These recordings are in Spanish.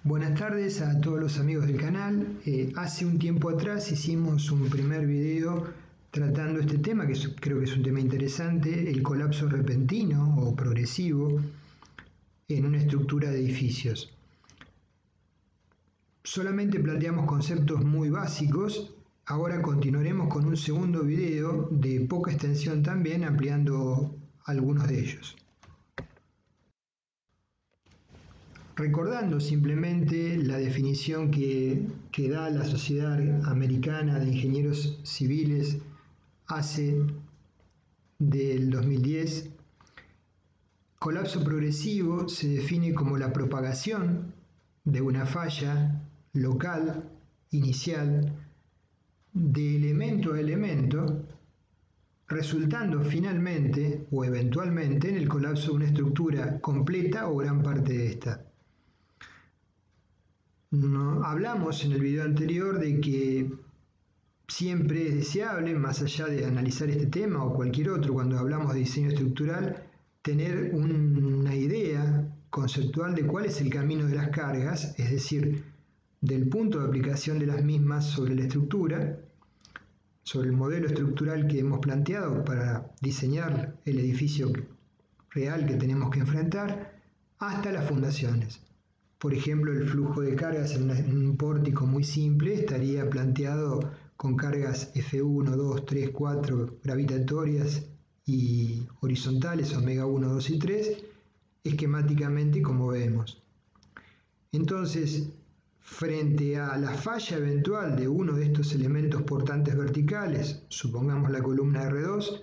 Buenas tardes a todos los amigos del canal. Hace un tiempo atrás hicimos un primer video tratando este tema, que creo que es un tema interesante, el colapso repentino o progresivo en una estructura de edificios. Solamente planteamos conceptos muy básicos. Ahora continuaremos con un segundo video de poca extensión también, ampliando algunos de ellos. Recordando simplemente la definición que da la Sociedad Americana de Ingenieros Civiles hace del 2010, colapso progresivo se define como la propagación de una falla local, inicial, de elemento a elemento, resultando finalmente o eventualmente en el colapso de una estructura completa o gran parte de esta. Hablamos en el video anterior de que siempre es deseable, más allá de analizar este tema o cualquier otro, cuando hablamos de diseño estructural, tener una idea conceptual de cuál es el camino de las cargas, es decir, del punto de aplicación de las mismas sobre la estructura, sobre el modelo estructural que hemos planteado para diseñar el edificio real que tenemos que enfrentar, hasta las fundaciones. Por ejemplo, el flujo de cargas en un pórtico muy simple estaría planteado con cargas F1, 2, 3, 4 gravitatorias y horizontales, omega 1, 2 y 3, esquemáticamente como vemos. Entonces, frente a la falla eventual de uno de estos elementos portantes verticales, supongamos la columna R2,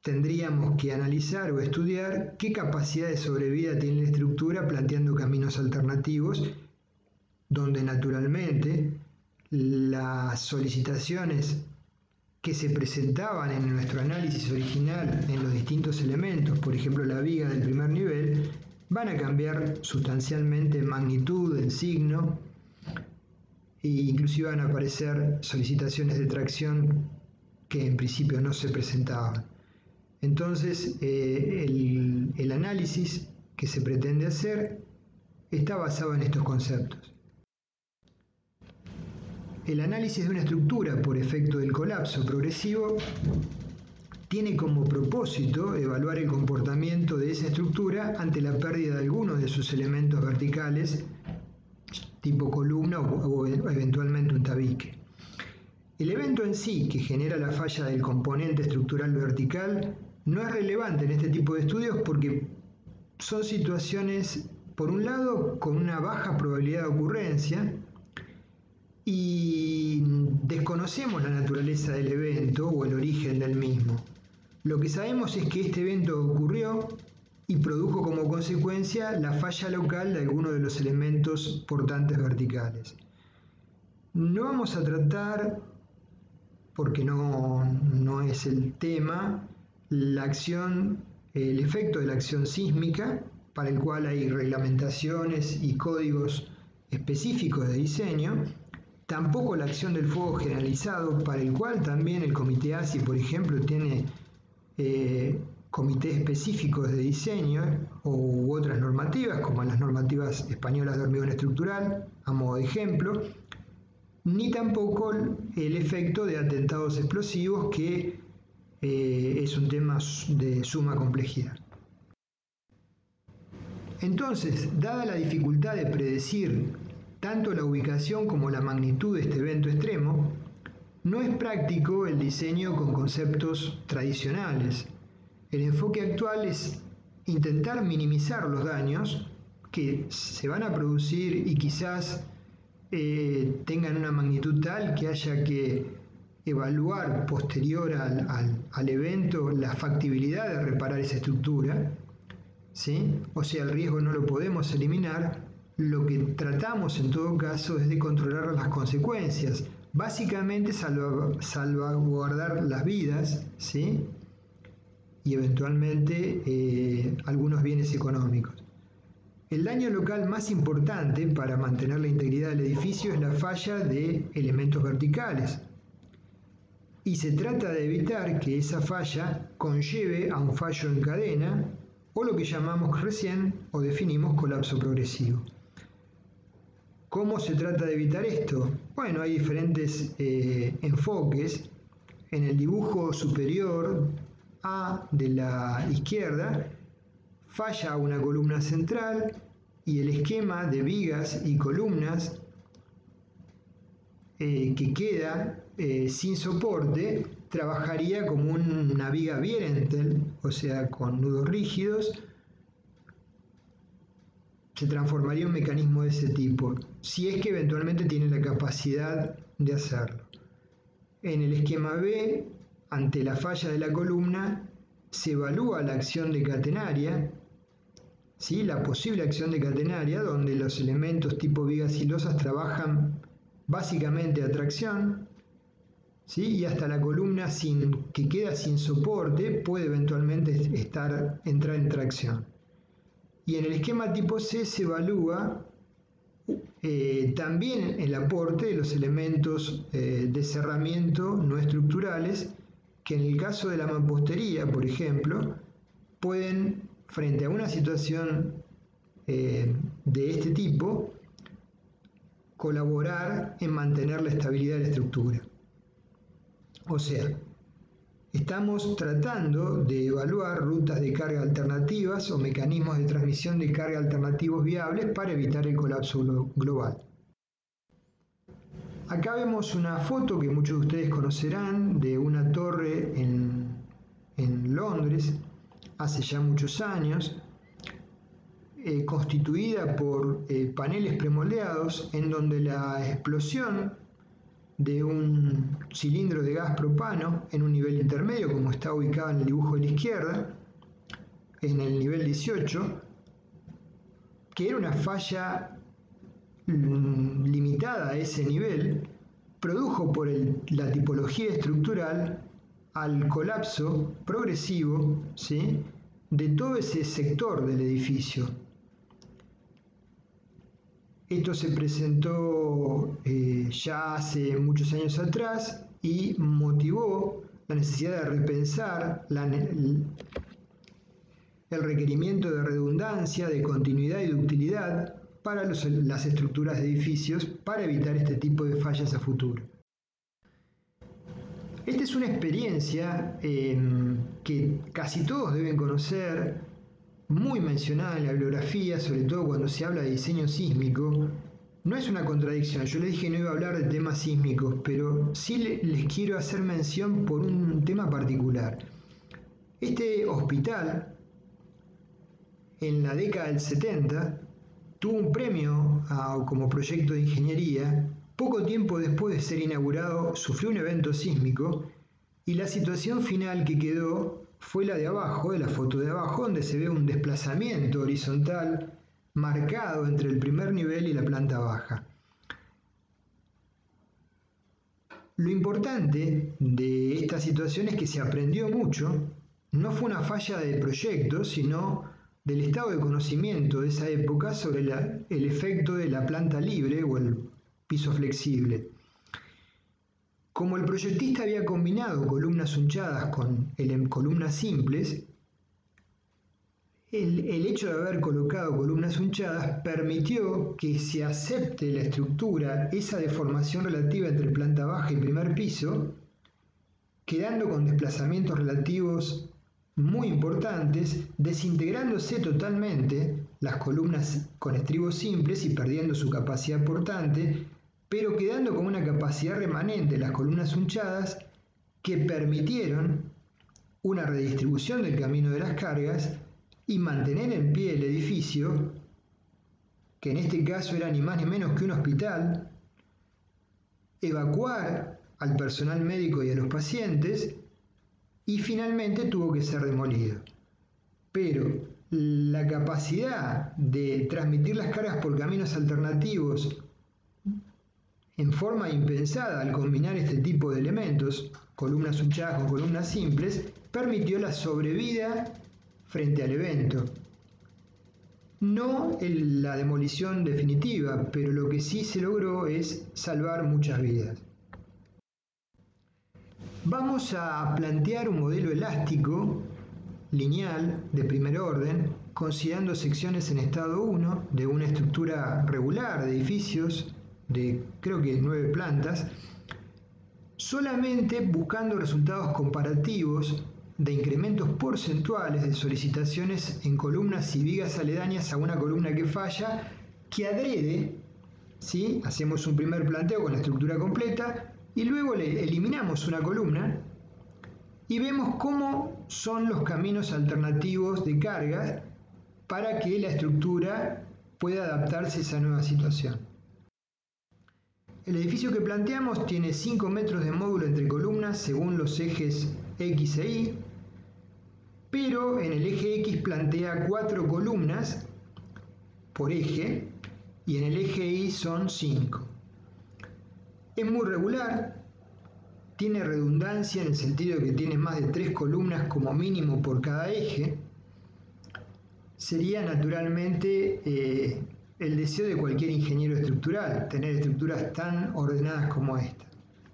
tendríamos que analizar o estudiar qué capacidad de sobrevida tiene la estructura planteando caminos alternativos, donde naturalmente las solicitaciones que se presentaban en nuestro análisis original en los distintos elementos, por ejemplo la viga del primer nivel, van a cambiar sustancialmente en magnitud, en signo, e inclusive van a aparecer solicitaciones de tracción que en principio no se presentaban. Entonces, el análisis que se pretende hacer está basado en estos conceptos. El análisis de una estructura por efecto del colapso progresivo tiene como propósito evaluar el comportamiento de esa estructura ante la pérdida de algunos de sus elementos verticales, tipo columna o eventualmente un tabique. El evento en sí que genera la falla del componente estructural vertical no es relevante en este tipo de estudios porque son situaciones, por un lado, con una baja probabilidad de ocurrencia y desconocemos la naturaleza del evento o el origen del mismo. Lo que sabemos es que este evento ocurrió y produjo como consecuencia la falla local de alguno de los elementos portantes verticales. No vamos a tratar, porque no es el tema, el efecto de la acción sísmica, para el cual hay reglamentaciones y códigos específicos de diseño, tampoco la acción del fuego generalizado, para el cual también el Comité ASI, por ejemplo, tiene comités específicos de diseño u otras normativas, como las normativas españolas de hormigón estructural, a modo de ejemplo, ni tampoco el efecto de atentados explosivos, que es un tema de suma complejidad. Entonces, dada la dificultad de predecir tanto la ubicación como la magnitud de este evento extremo, no es práctico el diseño con conceptos tradicionales. El enfoque actual es intentar minimizar los daños que se van a producir y quizás tengan una magnitud tal que haya que evaluar posterior al evento la factibilidad de reparar esa estructura, ¿sí? O sea, el riesgo no lo podemos eliminar. Lo que tratamos en todo caso es de controlar las consecuencias, básicamente salvaguardar las vidas, ¿sí? Y eventualmente algunos bienes económicos. El daño local más importante para mantener la integridad del edificio es la falla de elementos verticales. Y se trata de evitar que esa falla conlleve a un fallo en cadena o lo que llamamos recién o definimos colapso progresivo. ¿Cómo se trata de evitar esto? Bueno, hay diferentes enfoques. En el dibujo superior A de la izquierda falla una columna central y el esquema de vigas y columnas que queda sin soporte trabajaría como una viga Vierenthal, o sea, con nudos rígidos. Se transformaría en un mecanismo de ese tipo, si es que eventualmente tiene la capacidad de hacerlo. En el esquema B, ante la falla de la columna, se evalúa la acción de catenaria, ¿sí? La posible acción de catenaria, donde los elementos tipo vigas silosas trabajan básicamente a tracción, ¿sí? Y hasta la columna que queda sin soporte puede eventualmente entrar en tracción. Y en el esquema tipo C se evalúa también el aporte de los elementos de cerramiento no estructurales, que en el caso de la mampostería, por ejemplo, pueden, frente a una situación de este tipo, colaborar en mantener la estabilidad de la estructura. O sea, estamos tratando de evaluar rutas de carga alternativas o mecanismos de transmisión de carga alternativos viables para evitar el colapso global. Acá vemos una foto que muchos de ustedes conocerán de una torre en Londres hace ya muchos años, constituida por paneles premoldeados en donde la explosión de un cilindro de gas propano en un nivel intermedio, como está ubicado en el dibujo de la izquierda, en el nivel 18, que era una falla limitada a ese nivel, produjo por la tipología estructural al colapso progresivo, ¿sí?, de todo ese sector del edificio. Esto se presentó ya hace muchos años atrás y motivó la necesidad de repensar el requerimiento de redundancia, de continuidad y de utilidad para las estructuras de edificios para evitar este tipo de fallas a futuro. Esta es una experiencia que casi todos deben conocer, muy mencionada en la bibliografía, sobre todo cuando se habla de diseño sísmico. No es una contradicción, yo les dije que no iba a hablar de temas sísmicos, pero sí les quiero hacer mención por un tema particular. Este hospital, en la década del 70, tuvo un premio como proyecto de ingeniería. Poco tiempo después de ser inaugurado, sufrió un evento sísmico y la situación final que quedó fue la de abajo, de la foto de abajo, donde se ve un desplazamiento horizontal marcado entre el primer nivel y la planta baja. Lo importante de esta situación es que se aprendió mucho. No fue una falla de proyecto, sino del estado de conocimiento de esa época sobre el efecto de la planta libre o el piso flexible. Como el proyectista había combinado columnas hunchadas con columnas simples, el hecho de haber colocado columnas hunchadas permitió que se acepte la estructura, esa deformación relativa entre planta baja y primer piso, quedando con desplazamientos relativos muy importantes, desintegrándose totalmente las columnas con estribos simples y perdiendo su capacidad portante, pero quedando con una capacidad remanente las columnas hunchadas que permitieron una redistribución del camino de las cargas y mantener en pie el edificio, que en este caso era ni más ni menos que un hospital, evacuar al personal médico y a los pacientes, y finalmente tuvo que ser demolido. Pero la capacidad de transmitir las cargas por caminos alternativos en forma impensada al combinar este tipo de elementos, columnas hunchadas con columnas simples, permitió la sobrevida frente al evento. No la demolición definitiva, pero lo que sí se logró es salvar muchas vidas. Vamos a plantear un modelo elástico, lineal, de primer orden, considerando secciones en estado 1 de una estructura regular de edificios de creo que 9 plantas, solamente buscando resultados comparativos de incrementos porcentuales de solicitaciones en columnas y vigas aledañas a una columna que falla, que adrede, ¿sí? Hacemos un primer planteo con la estructura completa y luego le eliminamos una columna y vemos cómo son los caminos alternativos de carga para que la estructura pueda adaptarse a esa nueva situación. El edificio que planteamos tiene 5 metros de módulo entre columnas según los ejes X e Y, pero en el eje X plantea 4 columnas por eje y en el eje Y son 5. Es muy regular, tiene redundancia en el sentido de que tiene más de 3 columnas como mínimo por cada eje. Sería naturalmente el deseo de cualquier ingeniero estructural, tener estructuras tan ordenadas como esta.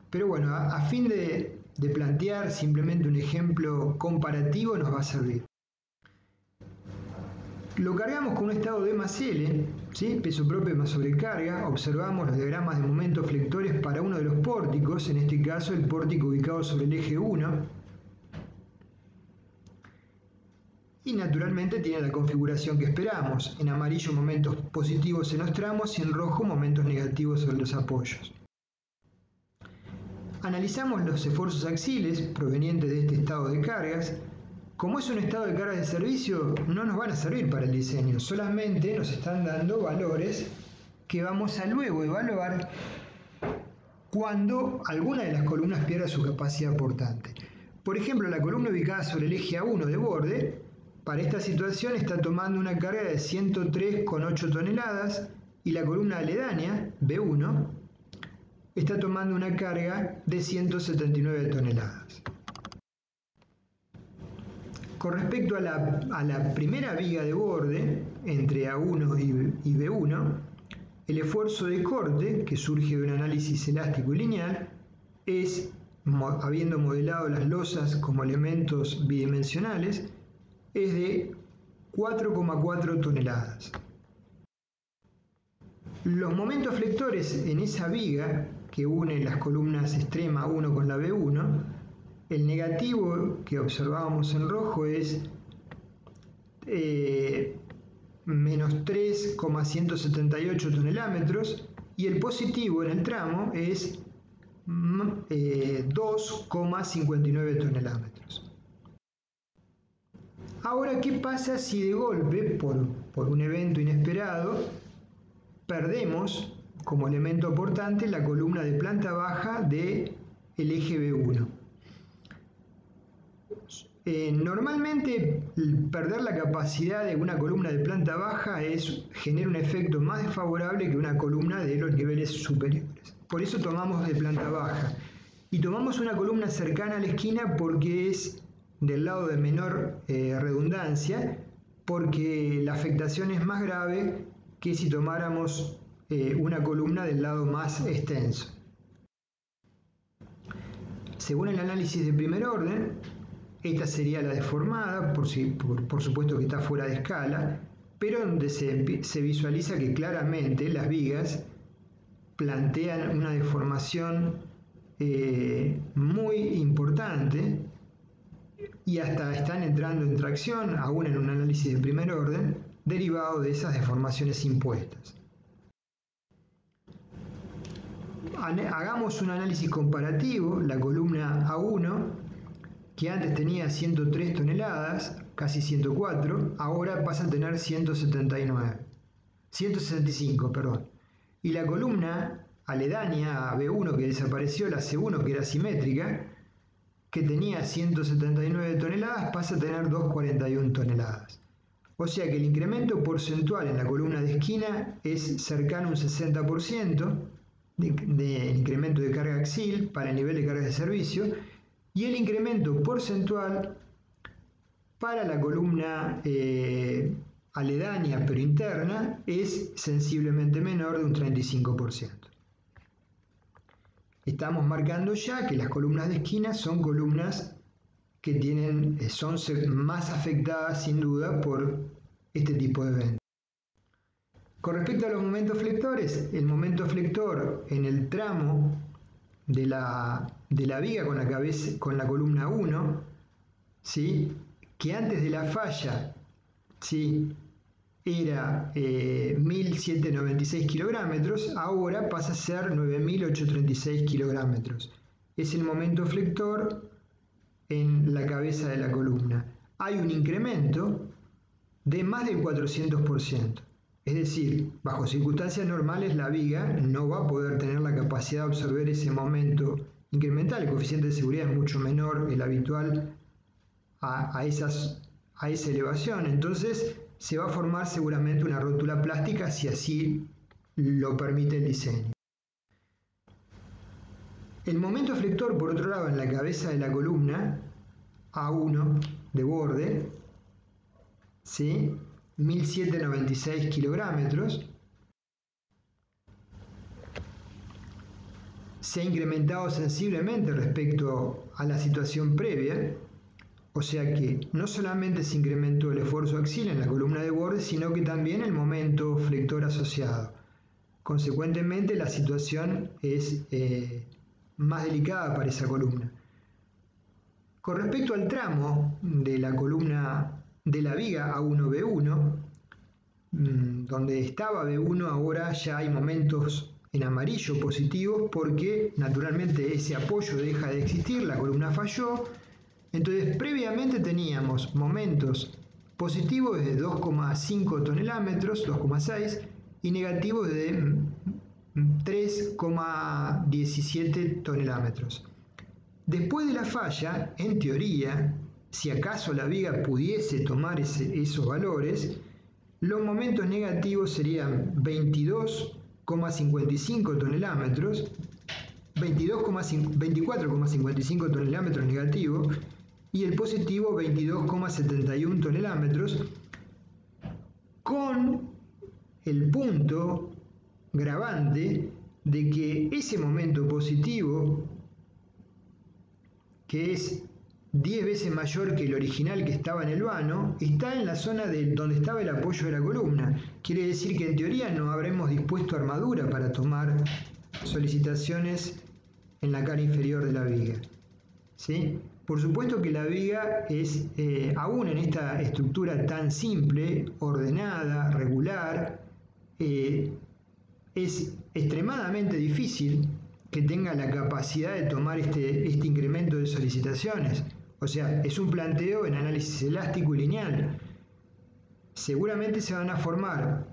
Pero bueno, a fin de plantear simplemente un ejemplo comparativo nos va a servir. Lo cargamos con un estado D más L, ¿sí? Peso propio más sobrecarga. Observamos los diagramas de momentos flectores para uno de los pórticos, en este caso el pórtico ubicado sobre el eje 1. Y naturalmente tiene la configuración que esperamos. En amarillo momentos positivos en los tramos y en rojo momentos negativos sobre los apoyos. Analizamos los esfuerzos axiles provenientes de este estado de cargas. Como es un estado de cargas de servicio, no nos van a servir para el diseño, solamente nos están dando valores que vamos a luego evaluar cuando alguna de las columnas pierda su capacidad portante. Por ejemplo, la columna ubicada sobre el eje A1 de borde, para esta situación está tomando una carga de 103,8 toneladas y la columna aledaña, B1, está tomando una carga de 179 toneladas. Con respecto a la primera viga de borde, entre A1 y B1, el esfuerzo de corte, que surge de un análisis elástico y lineal, es, habiendo modelado las losas como elementos bidimensionales, es de 4,4 toneladas. Los momentos flectores en esa viga que une las columnas extrema 1 con la B1, el negativo que observábamos en rojo es menos 3,178 tonelámetros y el positivo en el tramo es 2,59 tonelámetros. Ahora, ¿qué pasa si de golpe, por un evento inesperado, perdemos como elemento aportante la columna de planta baja del eje B1? Normalmente perder la capacidad de una columna de planta baja genera un efecto más desfavorable que una columna de los niveles superiores. Por eso tomamos de planta baja y tomamos una columna cercana a la esquina porque es del lado de menor redundancia, porque la afectación es más grave que si tomáramos una columna del lado más extenso. Según el análisis de primer orden, esta sería la deformada, por supuesto que está fuera de escala, pero donde se visualiza que claramente las vigas plantean una deformación muy importante y hasta están entrando en tracción, aún en un análisis de primer orden, derivado de esas deformaciones impuestas. Hagamos un análisis comparativo. La columna A1, que antes tenía 103 toneladas, casi 104, ahora pasa a tener 165, perdón. Y la columna aledaña a B1, que desapareció, la C1, que era simétrica, que tenía 179 toneladas, pasa a tener 241 toneladas. O sea que el incremento porcentual en la columna de esquina es cercano a un 60% de incremento de carga axil para el nivel de carga de servicio, y el incremento porcentual para la columna aledaña pero interna es sensiblemente menor de un 35%. Estamos marcando ya que las columnas de esquina son columnas que son más afectadas sin duda por este tipo de evento. Con respecto a los momentos flectores, el momento flector en el tramo de la viga con la columna 1, ¿sí?, que antes de la falla, ¿sí?, era 1.796 kilogramos, ahora pasa a ser 9.836 kilogramos. Es el momento flector en la cabeza de la columna. Hay un incremento de más del 400%. Es decir, bajo circunstancias normales la viga no va a poder tener la capacidad de absorber ese momento incremental. El coeficiente de seguridad es mucho menor, el habitual, a esa elevación. Entonces se va a formar seguramente una rótula plástica si así lo permite el diseño. El momento flector, por otro lado, en la cabeza de la columna A1 de borde, ¿sí?, 1.796 kilogramos, se ha incrementado sensiblemente respecto a la situación previa, o sea que no solamente se incrementó el esfuerzo axial en la columna de borde, sino que también el momento flector asociado. Consecuentemente, la situación es más delicada para esa columna. Con respecto al tramo de la columna de la viga A1-B1, donde estaba B1, ahora ya hay momentos en amarillo positivos porque naturalmente ese apoyo deja de existir, la columna falló. Entonces previamente teníamos momentos positivos de 2,5 tonelómetros, 2,6, y negativos de 3,17 tonelómetros. Después de la falla, en teoría, si acaso la viga pudiese tomar esos valores, los momentos negativos serían 22,55 tonelómetros, 24,55 tonelómetros negativos y el positivo 22,71 tonelómetros, con el punto gravante de que ese momento positivo, que es 10 veces mayor que el original que estaba en el vano, está en la zona donde estaba el apoyo de la columna. Quiere decir que en teoría no habremos dispuesto armadura para tomar solicitaciones en la cara inferior de la viga, ¿sí? Por supuesto que la viga es, aún en esta estructura tan simple, ordenada, regular, es extremadamente difícil que tenga la capacidad de tomar este incremento de solicitaciones. O sea, es un planteo en análisis elástico y lineal. Seguramente se van a formar,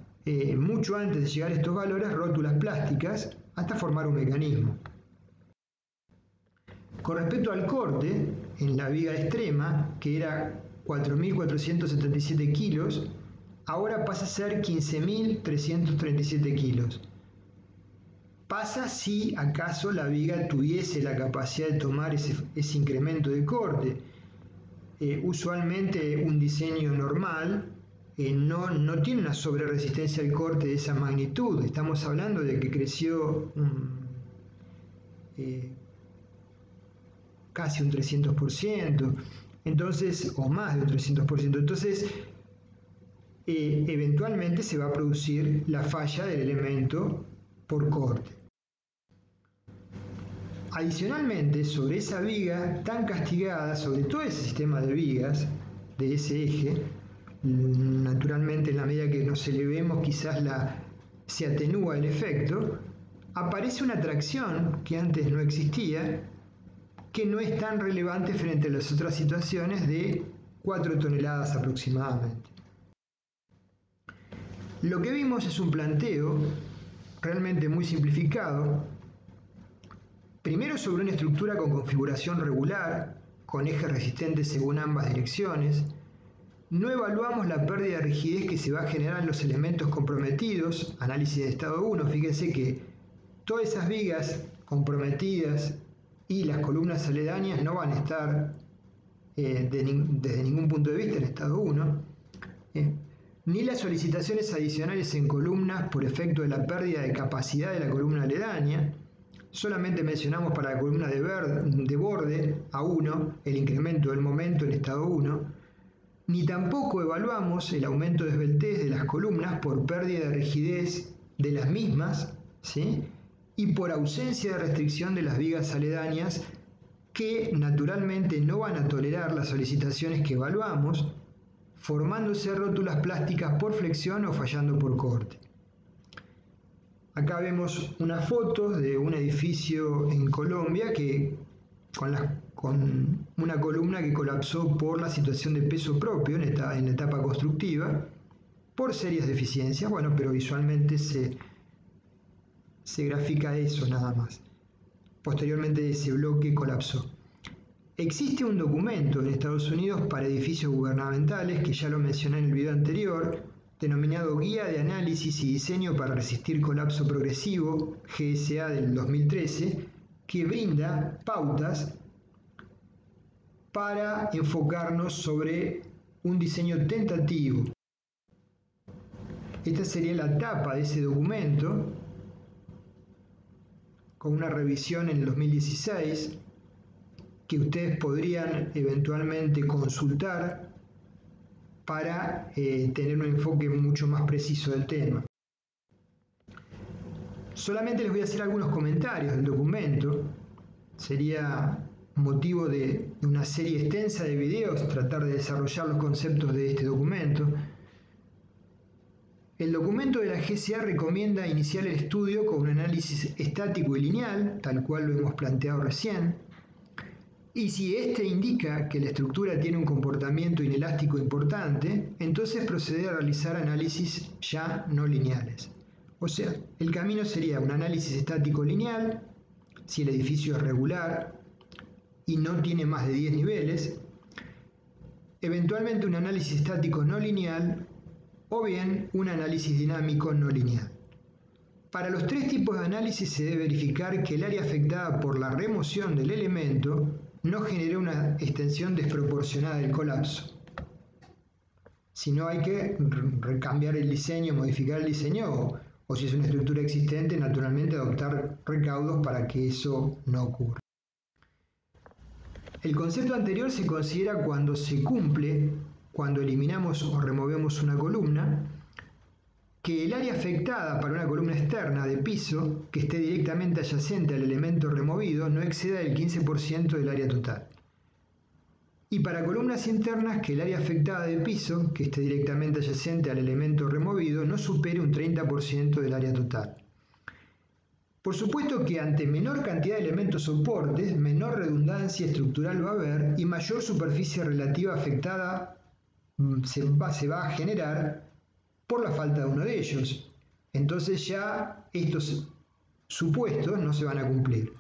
mucho antes de llegar a estos valores, rótulas plásticas hasta formar un mecanismo. Con respecto al corte, en la viga extrema, que era 4.477 kilos, ahora pasa a ser 15.337 kilos. Pasa si acaso la viga tuviese la capacidad de tomar ese incremento de corte. Usualmente un diseño normal no tiene una sobreresistencia al corte de esa magnitud. Estamos hablando de que creció casi un 300%, entonces, o más de un 300%. Entonces, eventualmente se va a producir la falla del elemento por corte. Adicionalmente, sobre esa viga tan castigada, sobre todo ese sistema de vigas de ese eje, naturalmente en la medida que nos elevemos quizás se atenúa el efecto, aparece una tracción que antes no existía, que no es tan relevante frente a las otras situaciones de 4 toneladas aproximadamente. Lo que vimos es un planteo realmente muy simplificado, primero sobre una estructura con configuración regular, con ejes resistentes según ambas direcciones. No evaluamos la pérdida de rigidez que se va a generar en los elementos comprometidos, análisis de estado 1, fíjense que todas esas vigas comprometidas y las columnas aledañas no van a estar desde ningún punto de vista en estado 1, ni las solicitaciones adicionales en columnas por efecto de la pérdida de capacidad de la columna aledaña. Solamente mencionamos para la columna de borde A1 el incremento del momento en estado 1. ni tampoco evaluamos el aumento de esbeltez de las columnas por pérdida de rigidez de las mismas, ¿sí? Y por ausencia de restricción de las vigas aledañas, que naturalmente no van a tolerar las solicitaciones que evaluamos, formándose rótulas plásticas por flexión o fallando por corte. Acá vemos unas fotos de un edificio en Colombia con una columna que colapsó por la situación de peso propio en la etapa constructiva, por serias deficiencias, bueno, pero visualmente se grafica eso nada más. Posteriormente ese bloque colapsó. Existe un documento en Estados Unidos para edificios gubernamentales, que ya lo mencioné en el video anterior, denominado Guía de Análisis y Diseño para Resistir Colapso Progresivo, GSA del 2013, que brinda pautas para enfocarnos sobre un diseño tentativo. Esta sería la tapa de ese documento, con una revisión en el 2016, que ustedes podrían eventualmente consultar para tener un enfoque mucho más preciso del tema. Solamente les voy a hacer algunos comentarios del documento. Sería motivo de una serie extensa de videos tratar de desarrollar los conceptos de este documento. El documento de la GSA recomienda iniciar el estudio con un análisis estático y lineal, tal cual lo hemos planteado recién. Y si éste indica que la estructura tiene un comportamiento inelástico importante, entonces proceder a realizar análisis ya no lineales. O sea, el camino sería un análisis estático lineal, si el edificio es regular y no tiene más de 10 niveles, eventualmente un análisis estático no lineal o bien un análisis dinámico no lineal. Para los tres tipos de análisis se debe verificar que el área afectada por la remoción del elemento no genere una extensión desproporcionada del colapso. Si no, hay que recambiar el diseño, modificar el diseño, o si es una estructura existente, naturalmente adoptar recaudos para que eso no ocurra. El concepto anterior se considera cuando se cumple, cuando eliminamos o removemos una columna, que el área afectada para una columna externa de piso que esté directamente adyacente al elemento removido no exceda el 15% del área total. Y para columnas internas, que el área afectada de piso que esté directamente adyacente al elemento removido no supere un 30% del área total. Por supuesto que ante menor cantidad de elementos soportes, menor redundancia estructural va a haber y mayor superficie relativa afectada se va a generar por la falta de uno de ellos. Entonces ya estos supuestos no se van a cumplir.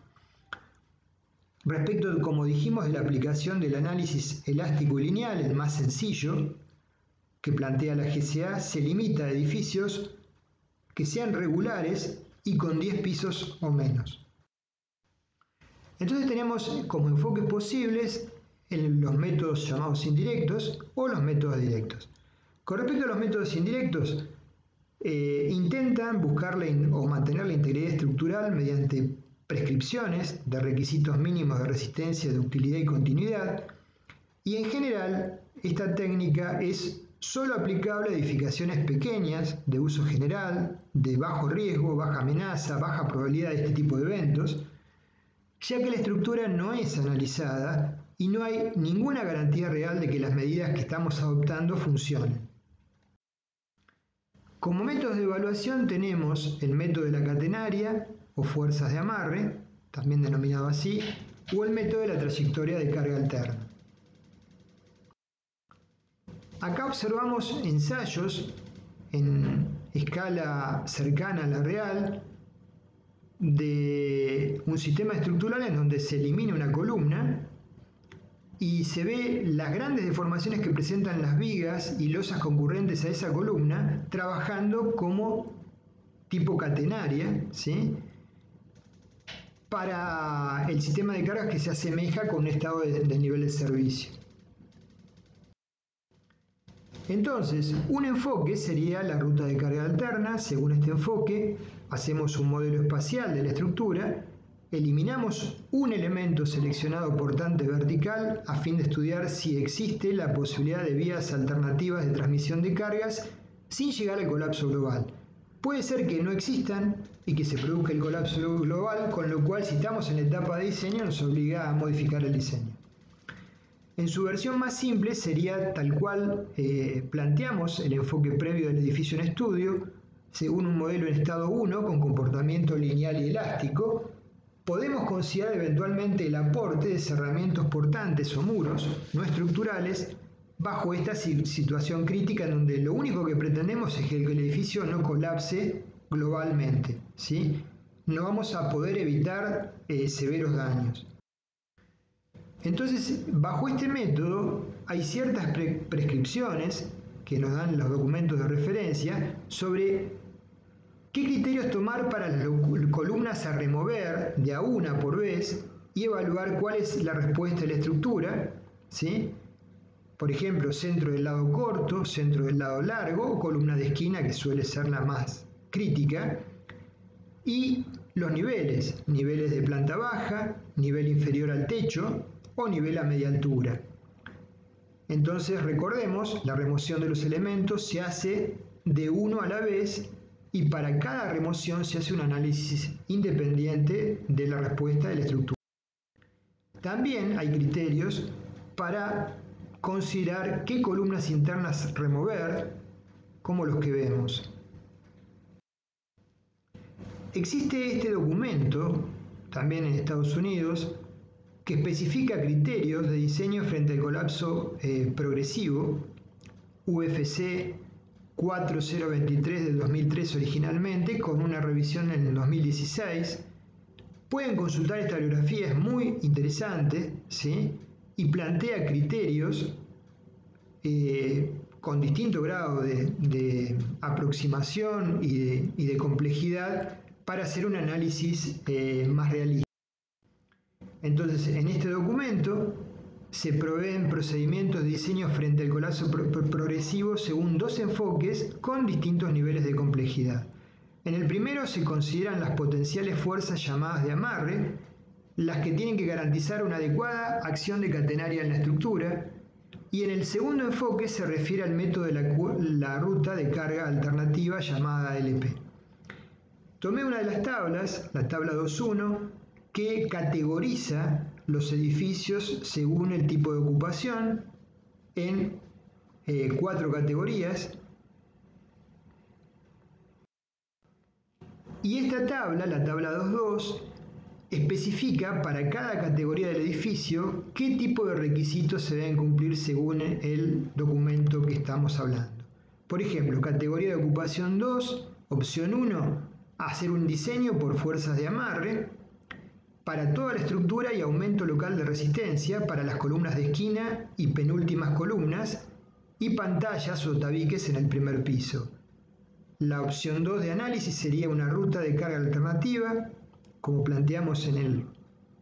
Respecto, como dijimos, de la aplicación del análisis elástico y lineal, el más sencillo que plantea la GSA, se limita a edificios que sean regulares y con 10 pisos o menos. Entonces tenemos como enfoques posibles los métodos llamados indirectos o los métodos directos. Con respecto a los métodos indirectos, intentan buscar o mantener la integridad estructural mediante prescripciones de requisitos mínimos de resistencia, ductilidad y continuidad, y en general esta técnica es solo aplicable a edificaciones pequeñas de uso general, de bajo riesgo, baja amenaza, baja probabilidad de este tipo de eventos, ya que la estructura no es analizada y no hay ninguna garantía real de que las medidas que estamos adoptando funcionen. Como métodos de evaluación tenemos el método de la catenaria o fuerzas de amarre, también denominado así, o el método de la trayectoria de carga alterna. Acá observamos ensayos en escala cercana a la real de un sistema estructural en donde se elimina una columna y se ve las grandes deformaciones que presentan las vigas y losas concurrentes a esa columna trabajando como tipo catenaria, ¿sí?, para el sistema de cargas que se asemeja con un estado de nivel de servicio. Entonces, un enfoque sería la ruta de carga alterna. Según este enfoque, hacemos un modelo espacial de la estructura eliminamos un elemento seleccionado portante vertical a fin de estudiar si existe la posibilidad de vías alternativas de transmisión de cargas sin llegar al colapso global. Puede ser que no existan y que se produzca el colapso global, con lo cual si estamos en la etapa de diseño nos obliga a modificar el diseño. En su versión más simple sería tal cual planteamos el enfoque previo del edificio en estudio, según un modelo en estado 1 con comportamiento lineal y elástico. Podemos considerar eventualmente el aporte de cerramientos portantes o muros no estructurales bajo esta situación crítica en donde lo único que pretendemos es que el edificio no colapse globalmente, ¿sí? No vamos a poder evitar severos daños. Entonces, bajo este método hay ciertas prescripciones que nos dan los documentos de referencia sobre qué criterios tomar para las columnas a remover de a una por vez y evaluar cuál es la respuesta de la estructura, ¿sí? Por ejemplo, centro del lado corto, centro del lado largo o columna de esquina, que suele ser la más crítica, y los niveles de planta baja, nivel inferior al techo o nivel a media altura. Entonces recordemos, la remoción de los elementos se hace de uno a la vez y para cada remoción se hace un análisis independiente de la respuesta de la estructura. También hay criterios para considerar qué columnas internas remover, como los que vemos. Existe este documento, también en Estados Unidos, que especifica criterios de diseño frente al colapso progresivo, UFC 4023 del 2003 originalmente, con una revisión en el 2016. Pueden consultar esta bibliografía, es muy interesante, ¿sí? Y plantea criterios con distinto grado de aproximación y de complejidad para hacer un análisis más realista. Entonces, en este documento se proveen procedimientos de diseño frente al colapso progresivo según dos enfoques con distintos niveles de complejidad. En el primero se consideran las potenciales fuerzas llamadas de amarre, las que tienen que garantizar una adecuada acción de catenaria en la estructura, y en el segundo enfoque se refiere al método de la ruta de carga alternativa llamada LP. Tomé una de las tablas, la tabla 2.1, que categoriza los edificios según el tipo de ocupación en 4 categorías. Y esta tabla, la tabla 2.2, especifica para cada categoría del edificio qué tipo de requisitos se deben cumplir según el documento que estamos hablando. Por ejemplo, categoría de ocupación 2, opción 1, hacer un diseño por fuerzas de amarre para toda la estructura y aumento local de resistencia para las columnas de esquina y penúltimas columnas y pantallas o tabiques en el primer piso. La opción 2 de análisis sería una ruta de carga alternativa, como planteamos en el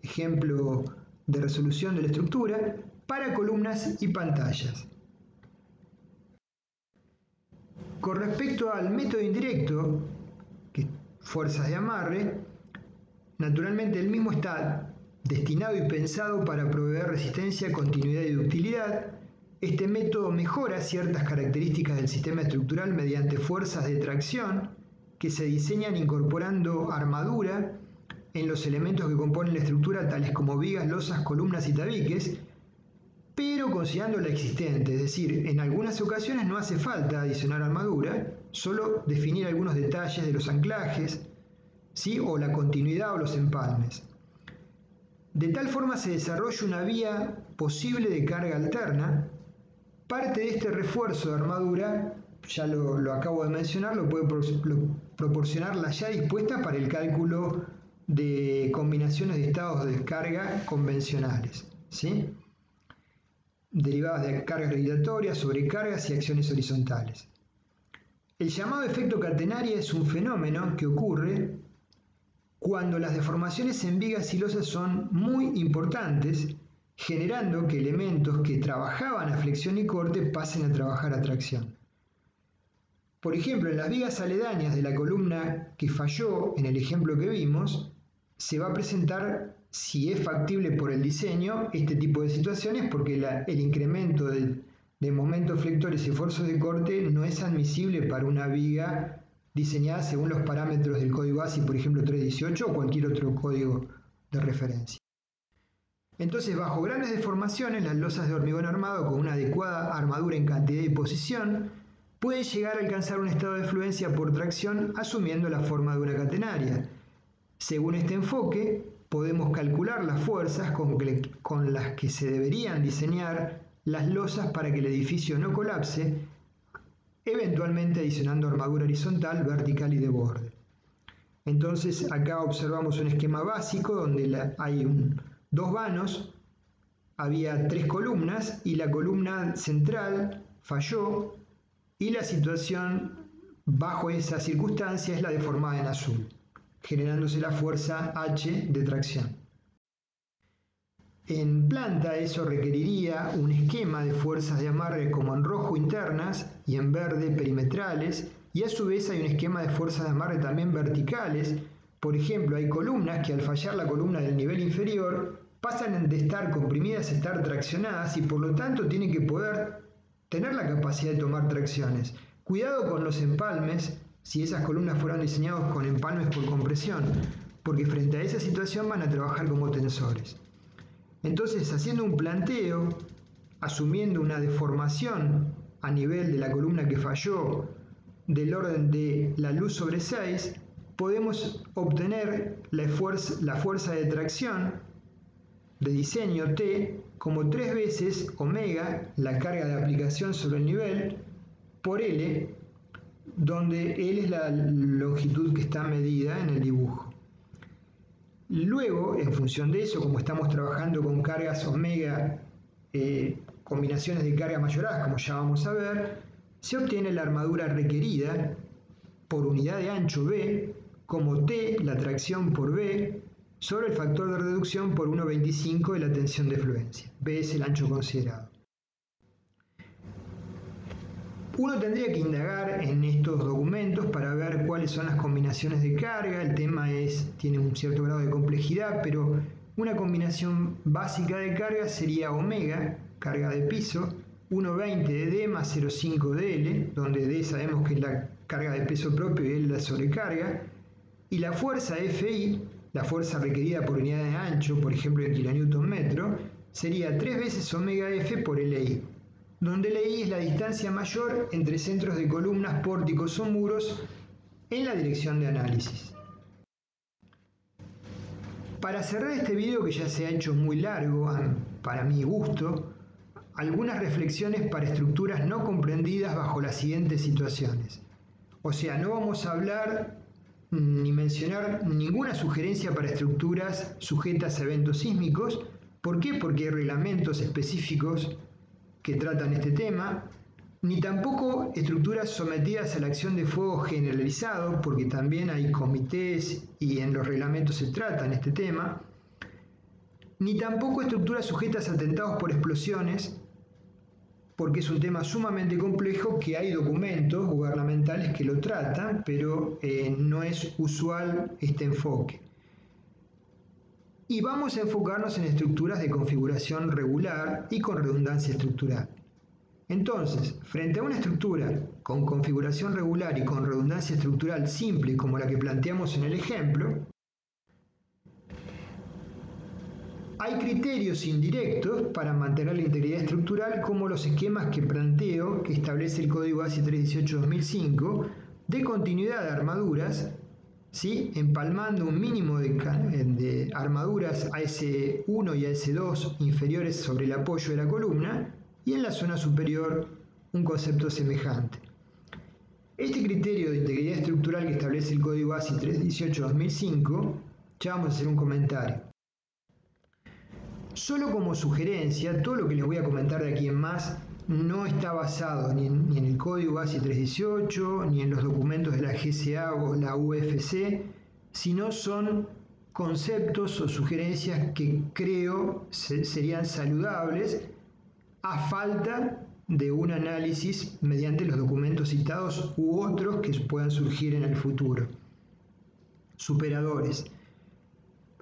ejemplo de resolución de la estructura, para columnas y pantallas. Con respecto al método indirecto, que es fuerzas de amarre, naturalmente el mismo está destinado y pensado para proveer resistencia, continuidad y ductilidad. Este método mejora ciertas características del sistema estructural mediante fuerzas de tracción que se diseñan incorporando armadura en los elementos que componen la estructura, tales como vigas, losas, columnas y tabiques, pero considerando la existente, es decir, en algunas ocasiones no hace falta adicionar armadura, solo definir algunos detalles de los anclajes, ¿sí? O la continuidad o los empalmes. De tal forma se desarrolla una vía posible de carga alterna. Parte de este refuerzo de armadura, ya lo acabo de mencionar, lo puede proporcionar la ya dispuesta para el cálculo de combinaciones de estados de carga convencionales, ¿sí? Derivadas de cargas gravitatorias, sobrecargas y acciones horizontales. El llamado efecto catenaria es un fenómeno que ocurre cuando las deformaciones en vigas y losas son muy importantes, generando que elementos que trabajaban a flexión y corte pasen a trabajar a tracción. Por ejemplo, en las vigas aledañas de la columna que falló en el ejemplo que vimos, se va a presentar, si es factible por el diseño, este tipo de situaciones, porque el incremento de momentos flectores y esfuerzos de corte no es admisible para una viga diseñada según los parámetros del código ASI, por ejemplo 318 o cualquier otro código de referencia. Entonces, bajo grandes deformaciones, las losas de hormigón armado con una adecuada armadura en cantidad y posición pueden llegar a alcanzar un estado de fluencia por tracción asumiendo la forma de una catenaria. Según este enfoque, podemos calcular las fuerzas con las que se deberían diseñar las losas para que el edificio no colapse, eventualmente adicionando armadura horizontal, vertical y de borde. Entonces acá observamos un esquema básico donde hay dos vanos, había 3 columnas y la columna central falló y la situación bajo esa circunstancia es la deformada en azul, generándose la fuerza H de tracción. En planta eso requeriría un esquema de fuerzas de amarre como en rojo internas y en verde perimetrales, y a su vez hay un esquema de fuerzas de amarre también verticales. Por ejemplo, hay columnas que al fallar la columna del nivel inferior pasan de estar comprimidas a estar traccionadas y por lo tanto tienen que poder tener la capacidad de tomar tracciones. Cuidado con los empalmes si esas columnas fueron diseñadas con empalmes por compresión, porque frente a esa situación van a trabajar como tensores. Entonces, haciendo un planteo, asumiendo una deformación a nivel de la columna que falló del orden de la luz sobre 6, podemos obtener la fuerza de tracción de diseño T como 3 veces omega, la carga de aplicación sobre el nivel, por L, donde L es la longitud que está medida en el dibujo. Luego, en función de eso, como estamos trabajando con cargas omega, combinaciones de carga mayoradas, como ya vamos a ver, se obtiene la armadura requerida por unidad de ancho B, como T, la tracción por B, sobre el factor de reducción por 1,25 de la tensión de fluencia. B es el ancho considerado. Uno tendría que indagar en estos documentos para ver cuáles son las combinaciones de carga. El tema tiene un cierto grado de complejidad, pero una combinación básica de carga sería omega, carga de piso, 1,20 de D más 0,5 de L, donde D sabemos que es la carga de peso propio y L la sobrecarga, y la fuerza FI, la fuerza requerida por unidad de ancho, por ejemplo en kilonewton metro, sería 3 veces omega F por LI, donde LI es la distancia mayor entre centros de columnas, pórticos o muros en la dirección de análisis. Para cerrar este video, que ya se ha hecho muy largo para mi gusto, algunas reflexiones para estructuras no comprendidas bajo las siguientes situaciones. O sea, no vamos a hablar ni mencionar ninguna sugerencia para estructuras sujetas a eventos sísmicos. ¿Por qué? Porque hay reglamentos específicos que tratan este tema, ni tampoco estructuras sometidas a la acción de fuego generalizado, porque también hay comités y en los reglamentos se tratan este tema, ni tampoco estructuras sujetas a atentados por explosiones, porque es un tema sumamente complejo que hay documentos gubernamentales que lo tratan, pero no es usual este enfoque. Y vamos a enfocarnos en estructuras de configuración regular y con redundancia estructural. Entonces, frente a una estructura con configuración regular y con redundancia estructural simple como la que planteamos en el ejemplo, hay criterios indirectos para mantener la integridad estructural, como los esquemas que planteo, que establece el código ASI 318-2005, de continuidad de armaduras, ¿sí? Empalmando un mínimo de armaduras AS1 y AS2 inferiores sobre el apoyo de la columna, y en la zona superior un concepto semejante. Este criterio de integridad estructural que establece el código ASI 318-2005, ya vamos a hacer un comentario. Solo como sugerencia, todo lo que les voy a comentar de aquí en más no está basado ni en el código ASI 318, ni en los documentos de la GSA o la UFC, sino son conceptos o sugerencias que creo serían saludables a falta de un análisis mediante los documentos citados u otros que puedan surgir en el futuro. Superadores.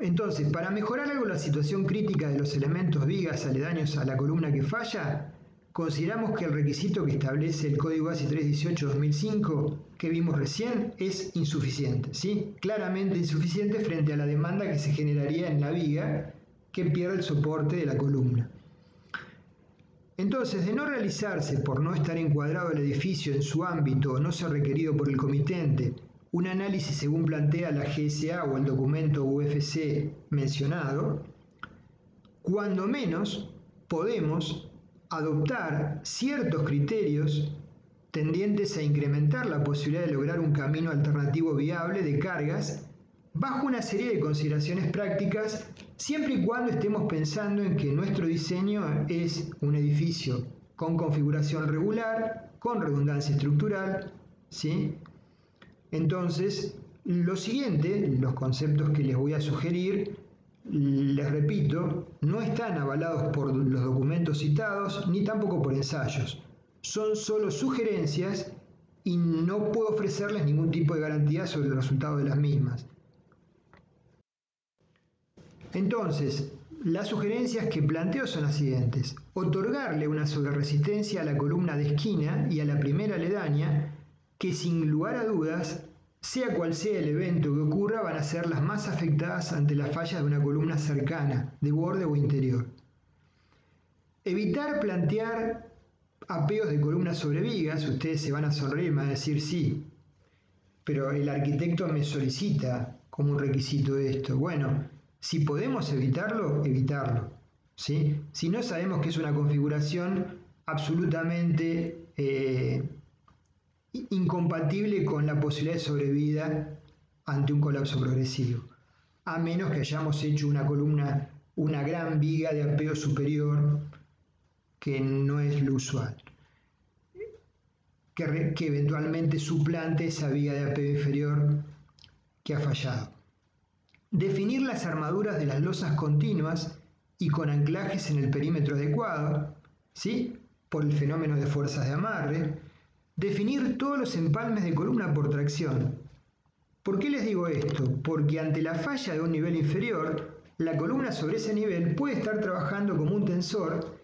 Entonces, para mejorar algo la situación crítica de los elementos vigas aledaños a la columna que falla, consideramos que el requisito que establece el Código ASI 318-2005 que vimos recién es insuficiente, ¿sí? Claramente insuficiente frente a la demanda que se generaría en la viga que pierde el soporte de la columna. Entonces, de no realizarse por no estar encuadrado el edificio en su ámbito o no ser requerido por el comitente un análisis según plantea la GSA o el documento UFC mencionado, cuando menos podemos adoptar ciertos criterios tendientes a incrementar la posibilidad de lograr un camino alternativo viable de cargas bajo una serie de consideraciones prácticas, siempre y cuando estemos pensando en que nuestro diseño es un edificio con configuración regular, con redundancia estructural, ¿sí? Entonces, lo siguiente, los conceptos que les voy a sugerir, les repito, no están avalados por los documentos citados ni tampoco por ensayos. Son solo sugerencias y no puedo ofrecerles ningún tipo de garantía sobre el resultado de las mismas. Entonces, las sugerencias que planteo son las siguientes. Otorgarle una sobreresistencia a la columna de esquina y a la primera aledaña que sin lugar a dudas, sea cual sea el evento que ocurra, van a ser las más afectadas ante la falla de una columna cercana, de borde o interior. Evitar plantear apeos de columnas sobre vigas. Ustedes se van a sonreír y me van a decir sí, pero el arquitecto me solicita como un requisito esto. Bueno, si podemos evitarlo, evitarlo, ¿sí? Si no, sabemos que es una configuración absolutamente incompatible con la posibilidad de sobrevida ante un colapso progresivo, a menos que hayamos hecho una columna, una gran viga de apeo superior, que no es lo usual, que eventualmente suplante esa viga de apeo inferior que ha fallado. Definir las armaduras de las losas continuas y con anclajes en el perímetro adecuado, ¿sí? Por el fenómeno de fuerzas de amarre. Definir todos los empalmes de columna por tracción. ¿Por qué les digo esto? Porque ante la falla de un nivel inferior, la columna sobre ese nivel puede estar trabajando como un tensor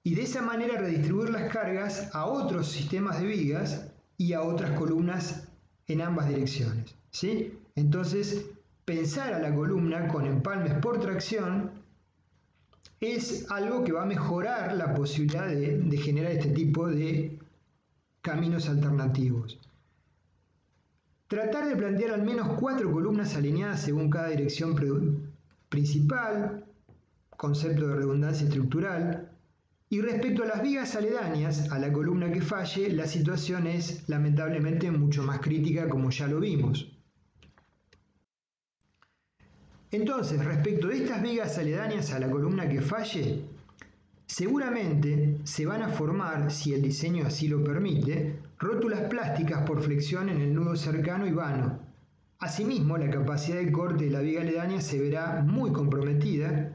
y de esa manera redistribuir las cargas a otros sistemas de vigas y a otras columnas en ambas direcciones, ¿sí? Entonces, pensar a la columna con empalmes por tracción es algo que va a mejorar la posibilidad de generar este tipo de caminos alternativos. Tratar de plantear al menos 4 columnas alineadas según cada dirección principal, concepto de redundancia estructural, y respecto a las vigas aledañas a la columna que falle, la situación es lamentablemente mucho más crítica, como ya lo vimos. Entonces, respecto de estas vigas aledañas a la columna que falle, seguramente se van a formar, si el diseño así lo permite, rótulas plásticas por flexión en el nudo cercano y vano. Asimismo, la capacidad de corte de la viga aledaña se verá muy comprometida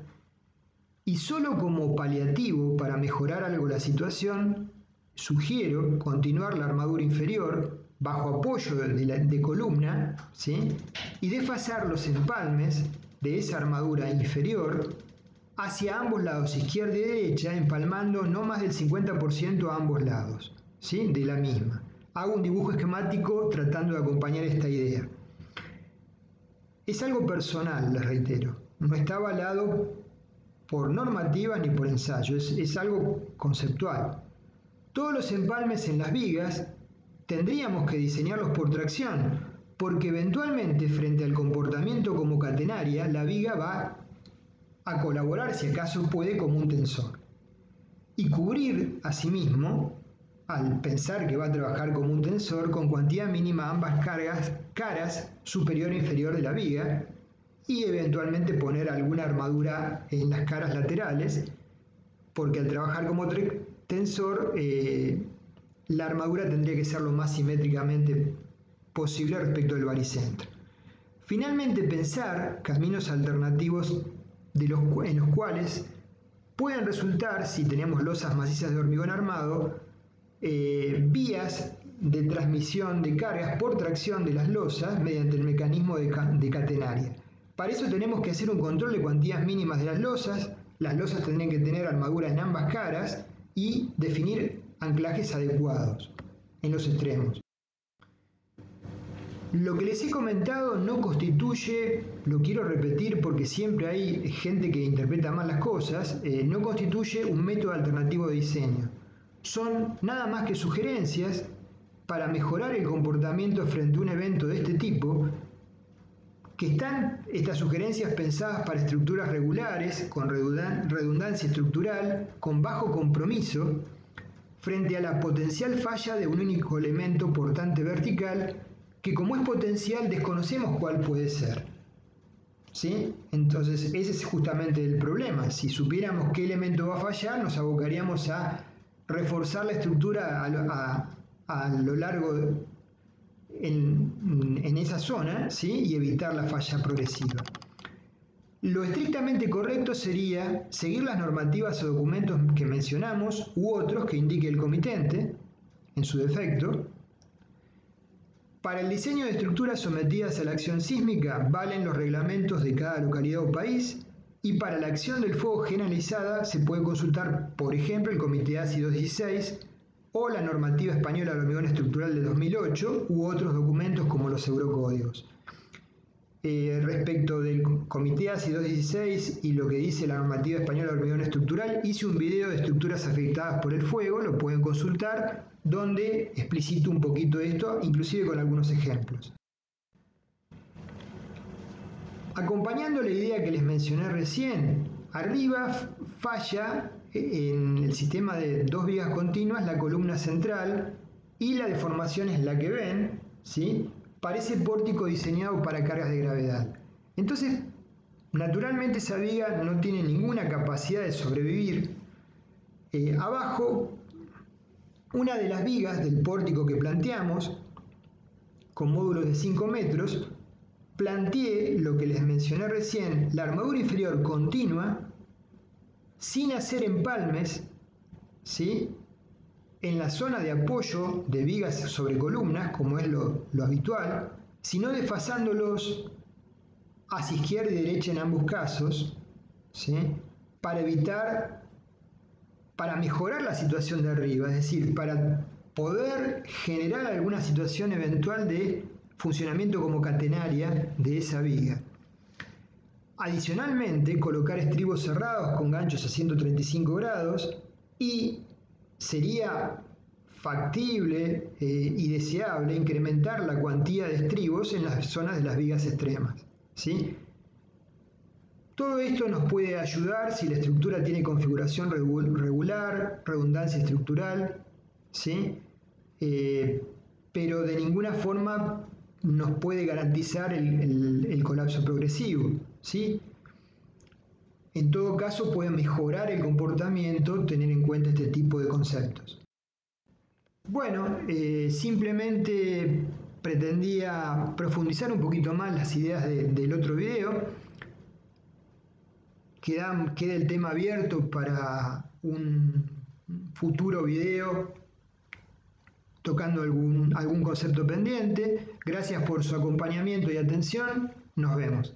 y solo como paliativo para mejorar algo la situación, sugiero continuar la armadura inferior bajo apoyo de columna, ¿sí? Y desfasar los empalmes de esa armadura inferior hacia ambos lados, izquierda y derecha, empalmando no más del 50% a ambos lados, ¿sí? De la misma. Hago un dibujo esquemático tratando de acompañar esta idea. Es algo personal, les reitero. No está avalado por normativa ni por ensayo, es algo conceptual. Todos los empalmes en las vigas tendríamos que diseñarlos por tracción, porque eventualmente frente al comportamiento como catenaria, la viga va a colaborar, si acaso puede, como un tensor. Y cubrir, asimismo, al pensar que va a trabajar como un tensor, con cuantía mínima ambas caras superior e inferior de la viga, y eventualmente poner alguna armadura en las caras laterales, porque al trabajar como tensor, la armadura tendría que ser lo más simétricamente posible respecto del baricentro. Finalmente, pensar caminos alternativos en los cuales pueden resultar, si tenemos losas macizas de hormigón armado, vías de transmisión de cargas por tracción de las losas mediante el mecanismo de catenaria. Para eso tenemos que hacer un control de cuantías mínimas de las losas tendrían que tener armadura en ambas caras y definir anclajes adecuados en los extremos. Lo que les he comentado no constituye, lo quiero repetir porque siempre hay gente que interpreta mal las cosas, no constituye un método alternativo de diseño. Son nada más que sugerencias para mejorar el comportamiento frente a un evento de este tipo, que están estas sugerencias pensadas para estructuras regulares, con redundancia estructural, con bajo compromiso, frente a la potencial falla de un único elemento portante vertical, que como es potencial desconocemos cuál puede ser. ¿Sí? Entonces ese es justamente el problema. Si supiéramos qué elemento va a fallar, nos abocaríamos a reforzar la estructura a lo largo en esa zona, ¿sí? Y evitar la falla progresiva. Lo estrictamente correcto sería seguir las normativas o documentos que mencionamos u otros que indique el comitente, en su defecto. Para el diseño de estructuras sometidas a la acción sísmica valen los reglamentos de cada localidad o país, y para la acción del fuego generalizada se puede consultar, por ejemplo, el Comité ASI 216 o la normativa española de hormigón estructural de 2008 u otros documentos como los eurocódigos. Respecto del Comité ASI 216 y lo que dice la normativa española de hormigón estructural, hice un video de estructuras afectadas por el fuego, lo pueden consultar, donde explicito un poquito esto, inclusive con algunos ejemplos. Acompañando la idea que les mencioné recién, arriba falla en el sistema de dos vigas continuas la columna central y la deformación es la que ven, ¿sí? Parece pórtico diseñado para cargas de gravedad. Entonces, naturalmente esa viga no tiene ninguna capacidad de sobrevivir. Abajo, una de las vigas del pórtico que planteamos, con módulos de 5 metros, planteé lo que les mencioné recién, la armadura inferior continua, sin hacer empalmes, ¿sí? En la zona de apoyo de vigas sobre columnas, como es lo habitual, sino desfasándolos hacia izquierda y derecha en ambos casos, ¿sí? Para mejorar la situación de arriba, es decir, para poder generar alguna situación eventual de funcionamiento como catenaria de esa viga. Adicionalmente, colocar estribos cerrados con ganchos a 135 grados y sería factible y deseable incrementar la cuantía de estribos en las zonas de las vigas extremas, ¿sí? Todo esto nos puede ayudar si la estructura tiene configuración regular, redundancia estructural, ¿sí? Pero de ninguna forma nos puede garantizar el colapso progresivo, ¿sí? En todo caso puede mejorar el comportamiento tener en cuenta este tipo de conceptos. Bueno, simplemente pretendía profundizar un poquito más las ideas del otro video. Queda el tema abierto para un futuro video tocando algún concepto pendiente. Gracias por su acompañamiento y atención. Nos vemos.